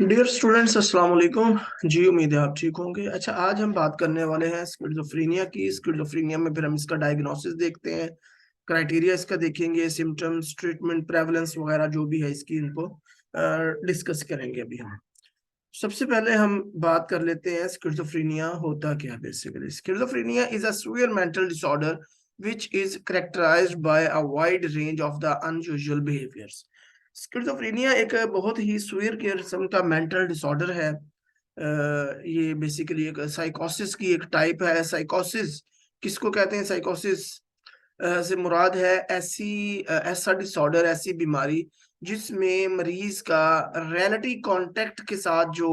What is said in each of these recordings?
Dear students, अस्सलाम वालेकुम। जी, उम्मीद है आप ठीक होंगे। अच्छा, आज हम बात करने वाले हैं स्किज़ोफ्रेनिया की। स्किज़ोफ्रेनिया में फिर हम इसका डायग्नोसिस देखते हैं, क्राइटेरिया इसका देखेंगे, सिम्टम्स, ट्रीटमेंट, प्रेवलेंस वगैरह जो भी है इसकी, इनको डिस्कस करेंगे अभी हम। सबसे पहले हम बात कर लेते हैं स्किज़ोफ्रेनिया होता क्या है। Basically schizophrenia is a severe mental disorder which is characterized by a wide range of the unusual behaviors। Schizophrenia एक बहुत ही सिवियर किस्म का मेंटल डिसऑर्डर है। ये बेसिकली एक साइकोसिस की एक टाइप है। साइकोसिस किसको कहते हैं? साइकोसिस से मुराद है ऐसा डिसऑर्डर, ऐसी बीमारी जिसमें मरीज का रियलिटी कांटेक्ट के साथ जो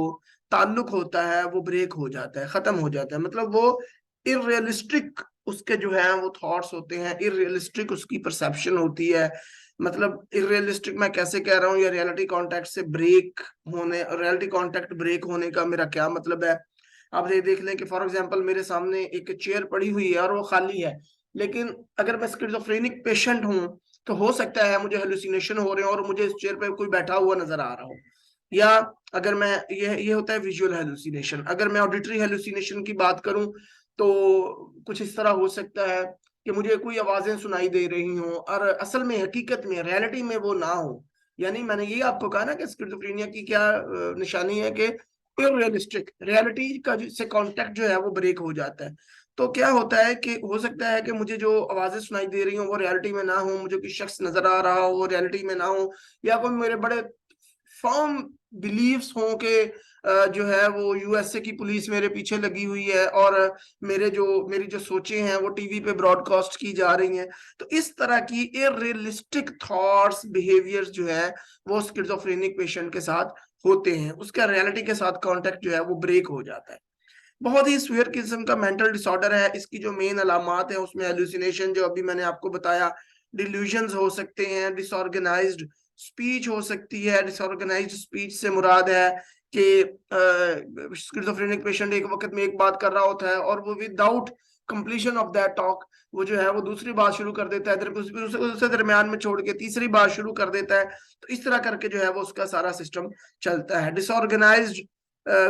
ताल्लुक होता है वो ब्रेक हो जाता है, खत्म हो जाता है। मतलब वो इररियलिस्टिक उसके जो है वो थॉट्स होते हैं, इररियलिस्टिक उसकी परसेप्शन होती है। मतलब इररियलिस्टिक मैं कैसे कह रहा हूँ, ये रियलिटी कांटेक्ट से ब्रेक होने, रियलिटी कांटेक्ट ब्रेक होने का मेरा क्या मतलब है? आप ये देख लें कि फॉर एग्जांपल मेरे सामने एक चेयर पड़ी हुई है और वो खाली है, लेकिन अगर मैं स्किज़ोफ्रेनिक पेशेंट हूं तो हो सकता है मुझे हेलुसिनेशन हो रहे हो और मुझे इस चेयर पे कोई बैठा हुआ नजर आ रहा हो। या अगर मैं ये होता है विजुअल हेलुसिनेशन। अगर मैं ऑडिटरी हेलुसिनेशन की बात करूं तो कुछ इस तरह हो सकता है कि मुझे कोई आवाजें सुनाई दे रही हों और असल में हकीकत में रियलिटी में वो ना हो। यानी मैंने ये आपको कहा ना कि स्किज़ोफ्रेनिया की क्या निशानी है कि इररियलिस्टिक रियलिटी का से कांटेक्ट जो है वो ब्रेक हो जाता है। तो क्या होता है कि हो सकता है कि मुझे जो आवाजें सुनाई दे रही हो वो रियलिटी में ना हो, मुझे कोई शख्स नजर आ रहा हो वो रियलिटी में ना हो, या कोई मेरे बड़े फर्म बिलीव्स हों कि जो है वो यूएसए की पुलिस मेरे पीछे लगी हुई है और मेरी जो सोचें हैं वो टीवी पे ब्रॉडकास्ट की जा रही हैं। तो इस तरह की इररियलिस्टिक थॉट्स, बिहेवियर्स जो है वो स्किज़ोफ्रेनिक पेशेंट के साथ होते हैं। उसका रियलिटी के साथ कांटेक्ट जो है वो ब्रेक हो जाता है। बहुत ही सीवियर किस्म का मेंटल डिसऑर्डर है। इसकी जो मेन अलामात है उसमें हेलुसिनेशन जो अभी मैंने आपको बताया, डिल्यूजन्स हो सकते हैं, डिसऑर्गेनाइज्ड स्पीच हो सकती है। डिसऑर्गेनाइज्ड स्पीच से मुराद है कि स्किज़ोफ्रेनिक पेशेंट एक वक्त में एक बात कर रहा होता है और वो without completion of that talk वो जो है वो दूसरी बात शुरू कर देता है, उसे दरमियान में छोड़ के तीसरी बात शुरू कर देता है। तो इस तरह करके जो है वो उसका सारा सिस्टम चलता है। डिसऑर्गेनाइज्ड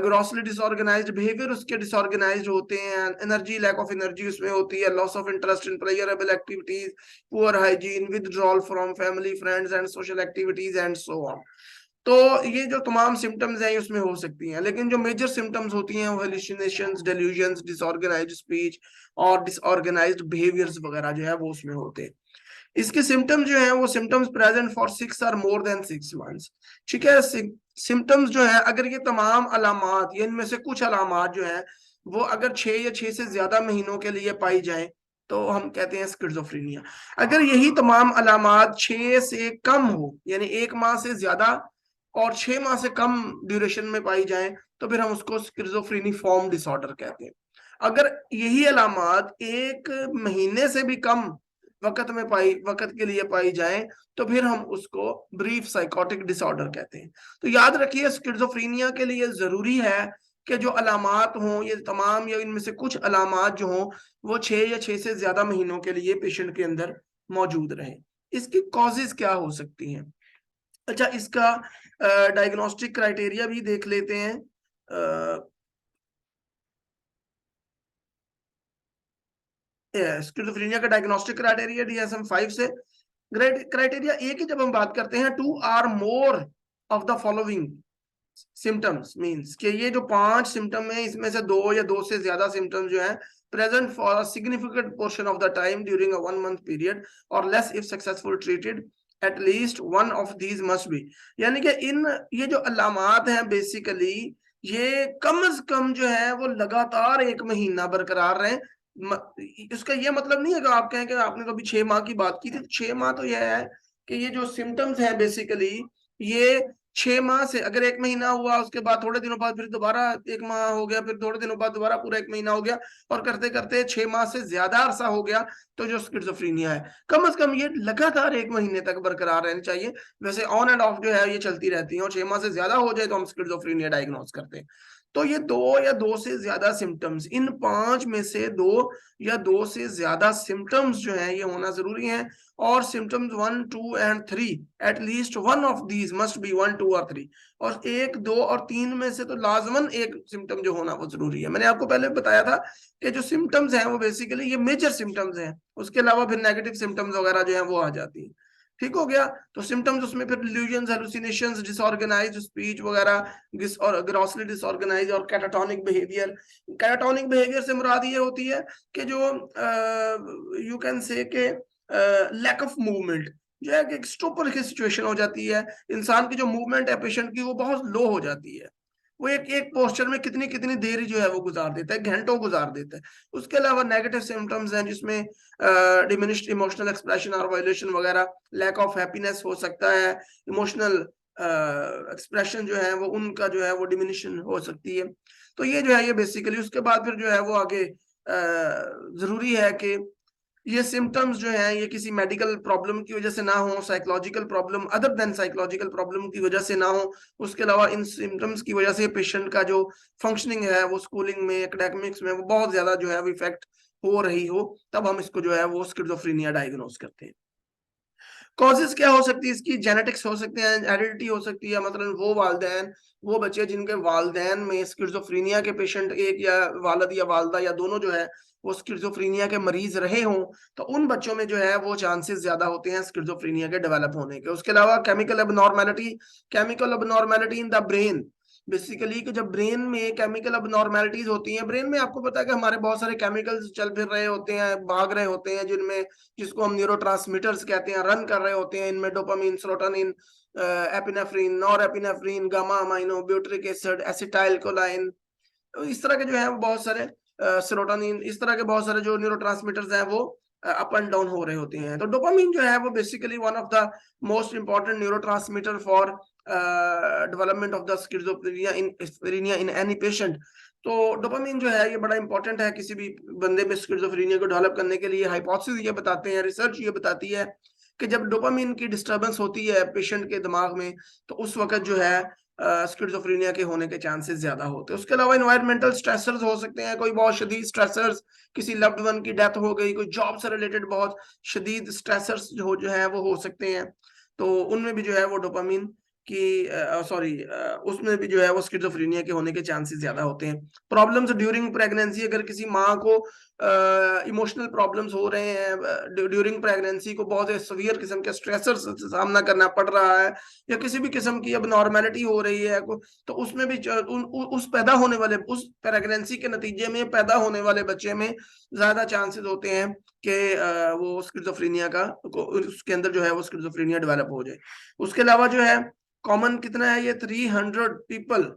ग्रॉसली डिसऑर्गेनाइज्ड बिहेवियर उसके डिसऑर्गेनाइज्ड होते हैं। एनर्जी, लैक ऑफ एनर्जी उसमें होती है। Loss of interest in pleasurable activities, poor hygiene, withdrawal from family, friends and social activities and so on. तो ये जो तमाम सिम्टम्स हैं उसमें हो सकती हैं, लेकिन जो मेजर सिम्टम्स होती हैं वो हेलुसिनेशंस, डेल्यूजन्स, डिसऑर्गेनाइज्ड स्पीच और डिसऑर्गेनाइज्ड बिहेवियर्स वगैरह जो है वो उसमें होते हैं। इसके सिम्टम्स जो हैं वो symptoms present for 6 or more than 6 months। ठीक है, सिम्टम्स जो है अगर ये तमाम अलामात या इनमें से कुछ अलामात जो है वो अगर 6 या 6 से ज्यादा महीनों के लिए पाई जाए तो हम कहते हैं स्किज़ोफ्रेनिया। अगर यही तमाम अलामात 6 से कम हो, यानी 1 माह से ज्यादा और 6 माह से कम ड्यूरेशन में पाई जाए, तो फिर हम उसको स्किज़ोफ्रेनी फॉर्म डिसऑर्डर कहते हैं। अगर यही अलामात 1 महीने से भी कम वक्त के लिए पाई जाए तो फिर हम उसको ब्रीफ साइकोटिक डिसऑर्डर कहते हैं। तो याद रखिए, स्किज़ोफ्रेनिया के लिए जरूरी है कि जो अलामात हों ये तमाम या इनमें से कुछ अलामात जो हों वो 6 या 6 से ज्यादा महीनों के लिए पेशेंट के अंदर मौजूद रहे। इसकी कॉजेज क्या हो सकती हैं? अच्छा, इसका डायग्नोस्टिक क्राइटेरिया भी देख लेते हैं। स्किज़ोफ्रेनिया का डायग्नोस्टिक क्राइटेरिया DSM-5 से क्राइटेरिया ए की जब हम बात करते हैं, 2 or more of the following symptoms means कि ये जो 5 सिम्टम है इसमें से 2 या 2 से ज्यादा सिम्टम्स जो है present for a significant portion of the time during a 1 month period or less if successful treated, at least one of these must be. यानी कि इन ये जो अलामात हैं बेसिकली ये कम से कम जो है वो लगातार 1 महीना बरकरार रहे। इसका ये मतलब नहीं है कि आप कहें कि आपने तो अभी 6 माह की बात की थी। 6 माह तो यह है कि ये जो सिम्टम्स हैं बेसिकली ये 6 माह से अगर 1 महीना हुआ उसके बाद थोड़े दिनों बाद फिर दोबारा 1 माह हो गया, फिर थोड़े दिनों बाद दोबारा पूरा 1 महीना हो गया और करते करते 6 माह से ज्यादा अरसा हो गया, तो जो स्किज़ोफ्रेनिया है कम से कम ये लगातार 1 महीने तक बरकरार रहनी चाहिए। वैसे ऑन एंड ऑफ जो है ये चलती रहती है और 6 माह से ज्यादा हो जाए तो हम स्किज़ोफ्रेनिया डायग्नोज करते हैं। तो ये 2 या 2 से ज्यादा सिम्टम्स, इन 5 में से 2 या 2 से ज्यादा सिम्टम्स जो है ये होना जरूरी है। और symptoms 1, 2 and 3, at least one of these must B 1, 2 और 3। और 1, 2 और 3 में से तो लाजमन एक सिम्टम जो होना वो जरूरी है। मैंने आपको पहले बताया था कि जो सिम्टम्स हैं वो बेसिकली ये मेजर सिम्टम्स हैं, उसके अलावा फिर नेगेटिव सिम्टम्स वगैरह जो है वो आ जाती है। ठीक हो गया। तो सिम्टम्स उसमें फिर डिल्यूजन्स, हेलुसिनेशंस, डिसऑर्गेनाइज्ड स्पीच वगैरह, और ग्रॉसली डिसऑर्गेनाइज्ड और कैटाटोनिक बिहेवियर। कैटाटोनिक बिहेवियर से मुराद ये होती है कि जो यू कैन से के लैक ऑफ मूवमेंट जो है, एक स्टोपर की सिचुएशन हो जाती है। इंसान की जो मूवमेंट है पेशेंट की वो बहुत लो हो जाती है। वो एक एक पोस्चर में कितनी कितनी देर जो है वो गुजार देता है, घंटों गुजार देता है। उसके अलावा नेगेटिव सिम्टम्स हैं जिसमें डिमिनिश्ड इमोशनल एक्सप्रेशन और वायलेशन वगैरह, लैक ऑफ हैप्पीनेस हो सकता है, इमोशनल एक्सप्रेशन जो है वो उनका जो है वो डिमिनिशन हो सकती है। तो ये जो है ये बेसिकली उसके बाद फिर जो है वो आगे जरूरी है कि ये सिम्टम्स जो हैं ये किसी मेडिकल प्रॉब्लम की वजह से ना हो, psychological problem other than psychological problem की वजह से ना हो। उसके अलावा इन सिम्टम्स की वजह से पेशेंट का जो फंक्शनिंग है वो स्कूलिंग में, एकेडमिक्स में वो बहुत ज्यादा जो है वो इफेक्ट हो रही हो, तब हम इसको जो है वो स्किज़ोफ्रेनिया डायग्नोस करते हैं। कॉजेस क्या हो सकती है इसकी? जेनेटिक्स हो सकते हैं, हेरिडिटी हो सकती है। मतलब वो बच्चे जिनके वालदैन में स्किज़ोफ्रेनिया के पेशेंट, एक या वालिद या वालदा या दोनों जो है वो स्किज़ोफ्रेनिया के मरीज रहे हों, तो उन बच्चों में जो है वो चांसेस ज्यादा होते हैं स्किज़ोफ्रेनिया के डेवलप होने के। उसके अलावा chemical abnormality in the brain, basically कि जब ब्रेन में केमिकल अबनॉर्मेलिटीज होती हैं, ब्रेन में आपको पता है कि हमारे बहुत सारे केमिकल्स चल फिर रहे होते हैं, भाग रहे होते हैं, जिनमें जिसको हम न्यूरोट्रांसमीटर्स कहते हैं, रन कर रहे होते हैं। इनमें dopamine, serotonin, epinephrine, norepinephrine, gamma amino, butyric acid, acetyl कोलाइन, इस तरह के जो है बहुत सारे सेरोटोनिन, इस तरह के बहुत सारे जो न्यूरोट्रांसमीटर्स हैं वो अप एंड डाउन हो रहे होते हैं। तो डोपामिन जो है वो basically one of the most important neurotransmitter for development of the schizophrenia in any patient. तो डोपामिन जो है ये बड़ा इंपॉर्टेंट है किसी भी बंदे में स्किज़ोफ्रेनिया को डेवलप करने के लिए। हाइपोथेसिस ये बताते हैं, रिसर्च ये बताती है कि जब डोपामिन की डिस्टर्बेंस होती है पेशेंट के दिमाग में, तो उस वक्त जो है स्किज़ोफ्रेनिया के होने के चांसेस ज्यादा होते हैं। उसके अलावा एनवायरमेंटल स्ट्रेसर्स हो सकते हैं, कोई बहुत शदीद स्ट्रेसर्स, किसी लव्ड वन की डेथ हो गई, कोई जॉब से रिलेटेड बहुत शदीद स्ट्रेसर्स जो है वो हो सकते हैं। तो उनमें भी जो है वो डोपामिन की उसमें भी जो है वो स्किज़ोफ्रेनिया के होने के चांसेस ज्यादा होते हैं। प्रॉब्लम्स ड्यूरिंग प्रेगनेंसी, अगर किसी माँ को इमोशनल प्रॉब्लम्स हो रहे हैं ड्यूरिंग प्रेगनेंसी को, बहुत सीवियर किस्म के स्ट्रेसर्स से सामना करना पड़ रहा है, या किसी भी किस्म की अब हो रही है, तो उसमें भी उस पैदा होने वाले, उस प्रेगनेंसी के नतीजे में पैदा होने वाले बच्चे में ज्यादा चांसेस होते हैं कि वो स्किज़ोफ्रेनिया उसके अंदर जो है वो स्किज़ोफ्रेनिया डेवलप हो जाए। उसके अलावा जो है कॉमन कितना है, ये 300 पीपल,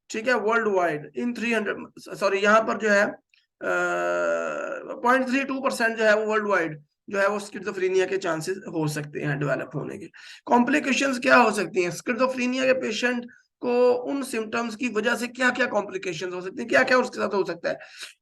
ठीक है, वर्ल्ड वाइड इन 300, सॉरी यहाँ पर जो है 0.32% जो है वो वर्ल्ड वाइड जो है वो स्किज़ोफ्रेनिया के चांसेस हो सकते हैं डेवलप होने के। कॉम्प्लिकेशंस क्या हो सकती हैं स्किज़ोफ्रेनिया के पेशेंट को? उन सिम्टम्स की वजह से क्या क्या कॉम्प्लिकेशंस हो सकती हैं, क्या क्या उसके साथ हो सकता है?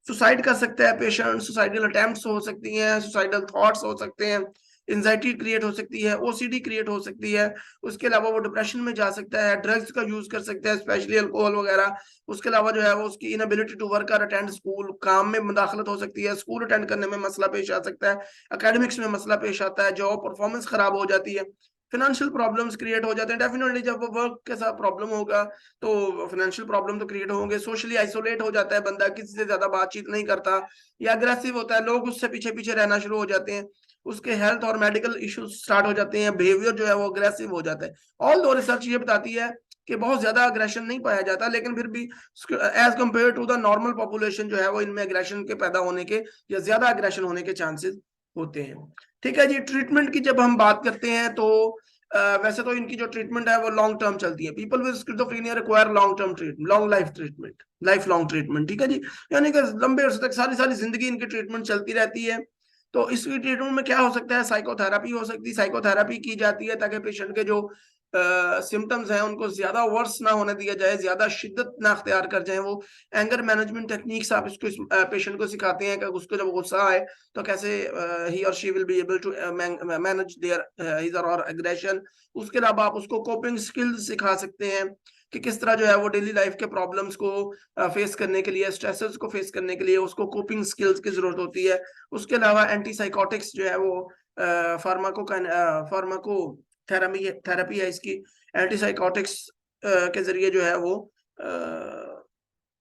सुसाइड कर सकता है पेशेंट, सुसाइडल अटेम्प्ट्स हो सकती हैं, सुसाइडल थॉट्स हो सकते हैं, एंजाइटी क्रिएट हो सकती है, ओसीडी क्रिएट हो सकती है। उसके अलावा वो डिप्रेशन में जा सकता है, ड्रग्स का यूज कर सकता है, स्पेशली अल्कोहल वगैरह। उसके अलावा जो है वो उसकी इनएबिलिटी टू वर्क और अटेंड स्कूल, काम में मुदाखलत हो सकती है, स्कूल अटेंड करने में मसला पेश आ सकता है, एकेडमिक्स में मसला पेश आता है, जॉब परफॉर्मेंस खराब हो जाती है, फाइनेंशियल प्रॉब्लम्स क्रिएट हो जाते हैं। डेफिनेटली जब वर्क के साथ प्रॉब्लम होगा तो फाइनेंशियल प्रॉब्लम तो क्रिएट होंगे। सोशली आइसोलेट हो जाता है बंदा, किसी से ज्यादा बातचीत नहीं करता, या अग्रेसिव होता है, लोग उससे पीछे पीछे रहना शुरू हो जाते हैं, उसके हेल्थ और मेडिकल इश्यूज स्टार्ट हो जाते हैं, बिहेवियर जो है वो अग्रेसिव हो जाता है। ऑल दो रिसर्च ये बताती है कि बहुत ज्यादा अग्रेशन नहीं पाया जाता, लेकिन फिर भी as compared to the normal population जो है वो इनमें अग्रेशन के पैदा होने के या ज्यादा अग्रेशन होने के चांसेस होते हैं। ठीक है जी। ट्रीटमेंट की जब हम बात करते हैं तो वैसे तो इनकी जो ट्रीटमेंट है वो लॉन्ग टर्म चलती है। People with schizophrenia require long term treatment, long life treatment, life long treatment, ठीक है जी। यानी कि लंबे अर्से तक, सारी सारी जिंदगी इनकी ट्रीटमेंट चलती रहती है। तो इसकी ट्रीटमेंट में क्या हो सकता है? साइकोथेरेपी हो सकती है, साइकोथेरेपी की जाती है ताकि पेशेंट के जो सिम्टम्स हैं उनको ज्यादा वर्स ना होने दिया जाए, ज्यादा शिद्दत ना अख्तियार कर जाए। वो एंगर मैनेजमेंट टेक्निक्स आप इसको पेशेंट को सिखाते हैं कि उसको जब गुस्सा आए तो कैसे he or she will be able to manage their his or aggression. उसके अलावा आप उसको कोपिंग स्किल्स सिखा सकते हैं कि किस तरह जो है वो डेली लाइफ के प्रॉब्लम्स को फेस करने के लिए, स्ट्रेसेस को फेस करने के लिए उसको कोपिंग स्किल्स की जरूरत होती है। उसके अलावा एंटीसाइकोटिक्स जो है वो फार्माको थेरेपी है इसकी, एंटीसाइकोटिक्स के जरिए जो है वो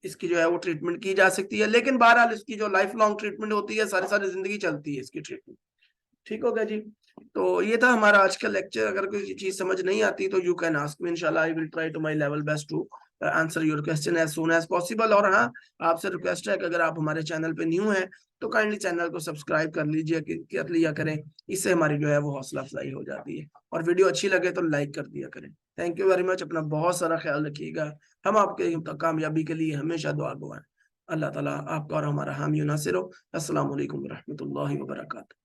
इसकी जो है वो ट्रीटमेंट की जा सकती है। लेकिन बहरहाल इसकी जो लाइफ लॉन्ग ट्रीटमेंट होती है, सारी सारी जिंदगी चलती है इसकी ट्रीटमेंट। ठीक हो गया जी। तो ये था हमारा आज का लेक्चर। अगर कोई चीज समझ नहीं आती तो यू कैन आस्क मी, इंशाल्लाह I will try to my level best to answer your question as soon as possible. और हाँ, आपसे रिक्वेस्ट है कि अगर आप हमारे चैनल पे न्यू हैं तो काइंडली चैनल को सब्सक्राइब कर लीजिए, कर लिया करें। इससे हमारी जो है वो हौसला अफजाई हो जाती है। और वीडियो अच्छी लगे तो लाइक कर दिया करें। Thank you very much. अपना बहुत सारा ख्याल रखिएगा। हम आपके कामयाबी के लिए हमेशा दुआ गो हैं। अल्लाह ताला आपका और हमारा हामी नासिर हो। अस्सलाम वालेकुम रहमतुल्लाहि व बरकातहू।